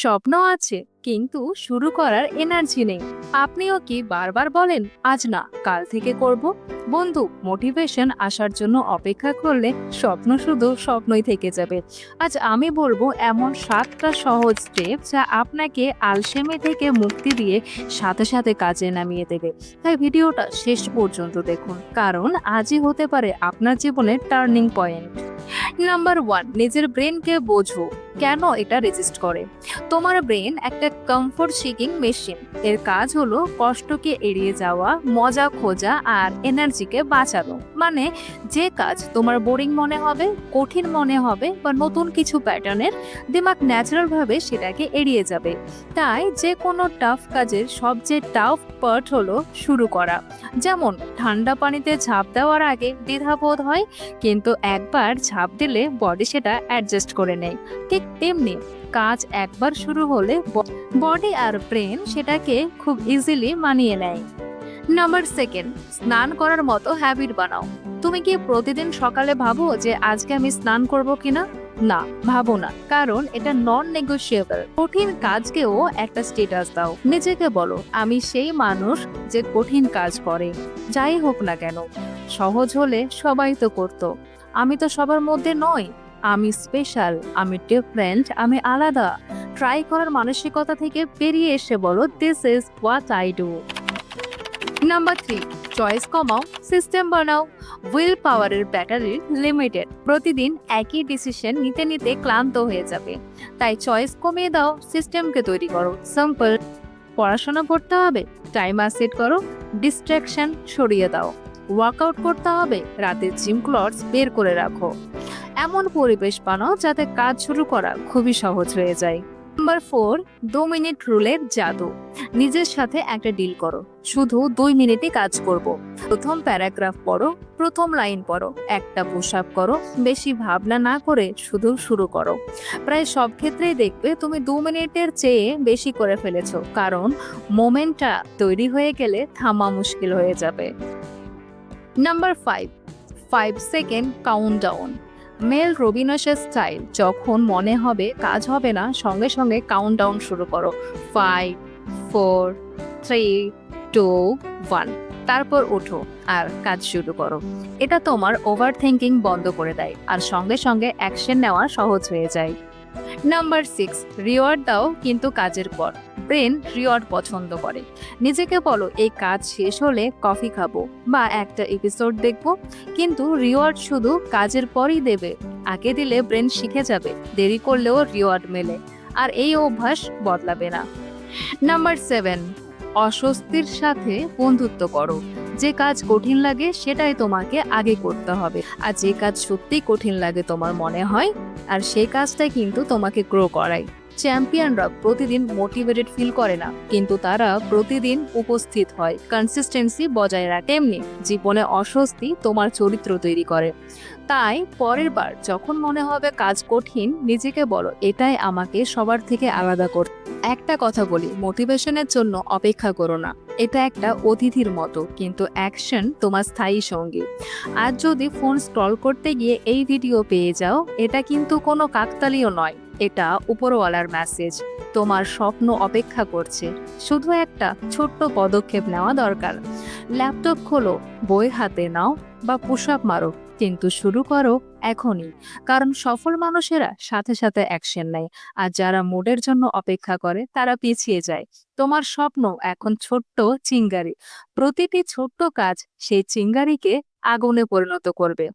স্বপ্ন আছে কিন্তু শুরু করার এনার্জি নেই। আপনিও কি বারবার বলেন আজ না কাল থেকে করব? বন্ধু, মোটিভেশন আসার জন্য অপেক্ষা করলে স্বপ্ন শুধু স্বপ্নই থেকে যাবে। আজ আমি বলবো এমন 7টা সহজ স্টেপ যা আপনাকে আলসেমি থেকে মুক্তি দিয়ে সাথে সাথে কাজে নামিয়ে দেবে। তাই ভিডিওটা শেষ পর্যন্ত দেখুন, কারণ আজই হতে পারে আপনার জীবনের টার্নিং পয়েন্ট। নাম্বার ওয়ান, নিজের ব্রেনকে বোঝো কেন এটা রেজিস্ট করে। তোমার ব্রেন একটা কমফোর্ট সিকিং মেশিন। এর কাজ হলো কষ্টকে এড়িয়ে যাওয়া, মজা খোঁজা আর এনার্জিকে বাঁচানো। মানে যে কাজ তোমার বোরিং মনে হবে, কঠিন মনে হবে বা নতুন কিছু প্যাটার্নের, দিমাগ ন্যাচারাল ভাবে সেটাকে এড়িয়ে যাবে। তাই যে কোনো টাফ কাজের সবচেয়ে টাফ পার্ট হলো শুরু করা। যেমন ঠান্ডা পানিতে ঝাঁপ দেওয়ার আগে দ্বিধাবোধ হয়, কিন্তু একবার ঝাঁপ দিলে বডি সেটা অ্যাডজাস্ট করে নেয়। ঠিক তেমনি কাজ একবার শুরু হলে বডি আর ব্রেন সেটাকে খুব ইজিলি মানিয়ে নেয়। নাম্বার সেকেন্ড, স্নান করার মতো হ্যাবিট বানাও। তুমি কি প্রতিদিন সকালে ভাবো যে আজকে আমি স্নান করব কিনা? না, ভাবো না, কারণ এটা নন নেগোশিয়েবল। কঠিন কাজকেও একটা স্ট্যাটাস দাও। নিজেকে বলো আমি সেই মানুষ যে কঠিন কাজ করে, যাই হোক না কেন। সহজ হলে সবাই তো করতো। আমি তো সবার মধ্যে নই। আমি স্পেশাল, আমি ডিফারেন্ট, আমি আলাদা। ট্রাই করার মানসিকতা থেকে বেরিয়ে এসে বলো this is what I do. Number three, choice কমাও, সিস্টেম বানাও। উইল পাওয়ারের ব্যাটারি লিমিটেড। প্রতিদিন একই ডিসিশন নিতে নিতে ক্লান্ত হয়ে যাবে। তাই চয়েস কমিয়ে দাও, সিস্টেমকে তৈরি করো। সিম্পল, পড়াশোনা করতে হবে, টাইমার সেট করো, ডিস্ট্রাকশন সরিয়ে দাও। ওয়ার্কআউট করতে হবে, রাতে জিম ক্লথস বের করে রাখো। এমন পরিবেশ বানাও যাতে কাজ শুরু করা খুবই সহজ হয়ে যায়। নাম্বার ফোর, 2 মিনিট রুলের জাদু। নিজের সাথে একটা ডিল করো, শুধু 2 মিনিটই কাজ করব। প্রথম প্যারাগ্রাফ পড়ো, প্রথম লাইন পড়ো, একটা পুশ আপ করো, বেশি ভাবনা না করে শুধু শুরু করো। প্রায় সব ক্ষেত্রেই দেখবে তুমি 2 মিনিটের চেয়ে বেশি করে ফেলেছো, কারণ মোমেন্টটা তৈরি হয়ে গেলে থামা মুশকিল হয়ে যাবে। Number five, 5 second countdown. Mel রবিনসের স্টাইল। যখন মনে হবে কাজ হবে না, সঙ্গে সঙ্গে কাউন্টডাউন শুরু করো। 5, 4, 3, 2, 1। তারপর ওঠো আর কাজ শুরু করো। এটা তোমার ওভার থিঙ্কিং বন্ধ করে দেয় আর সঙ্গে সঙ্গে অ্যাকশন নেওয়া সহজ হয়ে যায়। নাম্বার সিক্স, রিওয়ার্ড দাও কিন্তু কাজের পর। ব্রেন রিওয়ার্ড পছন্দ করে। নিজেকে বলো এই কাজ শেষ হলে কফি খাবো বা একটা এপিসোড দেখবো। কিন্তু রিওয়ার্ড শুধু কাজের পরই দেবে। আগে দিলে ব্রেন শিখে যাবে দেরি করলেও রিওয়ার্ড মেলে, আর এই অভ্যাস বদলাবে না। নাম্বার সেভেন, অস্বস্তির সাথে বন্ধুত্ব করো। যে কাজ কঠিন লাগে সেটাই তোমাকে আগে করতে হবে, আর যে কাজ সত্যি কঠিন লাগে তোমার মনে হয়, আর সেই কাজটাই কিন্তু তোমাকে গ্রো করায়। চ্যাম্পিয়নরা প্রতিদিন মোটিভেটেড ফিল করে না, কিন্তু তারা প্রতিদিন উপস্থিত হয়, কনসিস্টেন্সি বজায় রাখে। তেমনি জীবনে অস্বস্তি তোমার চরিত্র তৈরি করে। তাই পরের বার যখন মনে হবে কাজ কঠিন, নিজেকে বলো এটাই আমাকে সবার থেকে আলাদা করে। একটা কথা বলি, মোটিভেশনের জন্য অপেক্ষা করো না। এটা একটা অতিথির মতো, কিন্তু অ্যাকশন তোমার স্থায়ী সঙ্গী। আর যদি ফোন স্ক্রল করতে গিয়ে এই ভিডিও পেয়ে যাও, এটা কিন্তু কোনো কাকতালীয় নয়, এটা উপরওয়ালার মেসেজ। তোমার স্বপ্ন অপেক্ষা করছে, শুধু একটা ছোট্ট পদক্ষেপ নেওয়া দরকার। ল্যাপটপ খোলো, বই হাতে নাও বা পুশ আপ মারো, কিন্তু শুরু করো এখনই। কারণ সফল মানুষেরা সাথে সাথে অ্যাকশন নেয়, আর যারা মুডের জন্য অপেক্ষা করে তারা পিছিয়ে যায়। তোমার স্বপ্ন এখন ছোট্ট চিঙ্গারি। প্রতিটি ছোট্ট কাজ সেই চিঙ্গারিকে আগুনে পরিণত করবে।